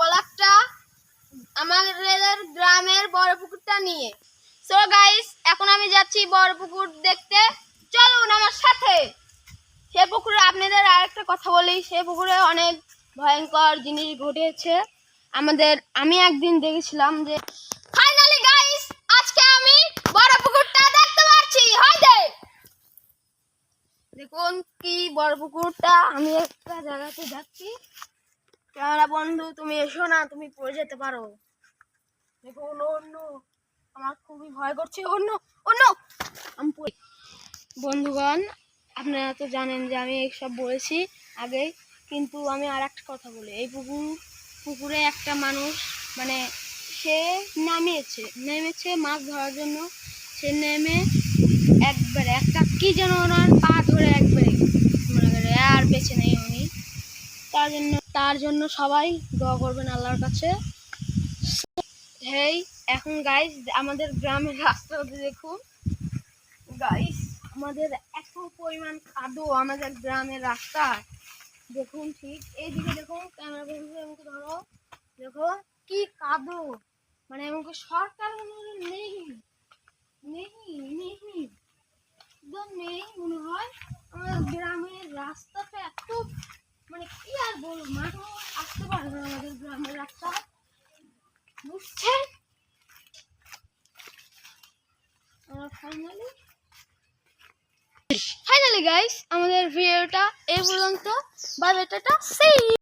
ব্লগটা আমাদের গ্রামের বড় পুকুরটা নিয়ে। সো গাইস, এখন আমি যাচ্ছি বড় পুকুর দেখতে, চলুন আমার সাথে। সে পুকুরে আপনাদের আরেকটা কথা বলি, সে পুকুরে অনেক ভয়ঙ্কর জিনিস ঘটেছে। আমি একদিন দেখেছিলাম যে ফাইনালি গাইস আজকে আমি বড় পুকুরটা দেখতে পাচ্ছি। হাইদে দেখুন কি বড় পুকুরটা। আমি একটা জায়গাতে যাচ্ছি। ক্যামেরা বন্ধু, তুমি এসো না, তুমি পড়ে যেতে পারো। দেখুন অন্য আমার খুবই ভয় করছে। অন্য আমি বন্ধুগণ, আপনারা তো জানেন যে আমি এইসব বলেছি আগে, কিন্তু আমি আর একটা কথা বলি। এই পুকুরে একটা মানুষ মানে সে নেমেছে মাছ ধরার জন্য। সে নেমে একবারে একটা কি যেন ওনার পা ধরে একবারে মনে করে আর বেঁচে নেই উনি। তার জন্য সবাই দোয়া করবেন আল্লাহর কাছে। হেই, এখন গাইস আমাদের গ্রামের রাস্তাতে দেখুন গাইস, আমাদের এত পরিমাণ কাদো আমাদের গ্রামের রাস্তা। দেখুন ঠিক এইদিকে দেখুন, ক্যামেরা বন্ধু আমাকে ধরো, দেখো কি কাদো। মানে আমাকে সরকার নেই একদম নেই মনে হয়। আমাদের গ্রামের রাস্তাটা এত মানে কি আর বলবো, মানুষ আসতে পারবে না আমাদের গ্রামের রাস্তা, বুঝছেন? ফাইনালি গাইস আমাদের ভিডিওটা এই পর্যন্ত। Bye bye, tata, see you.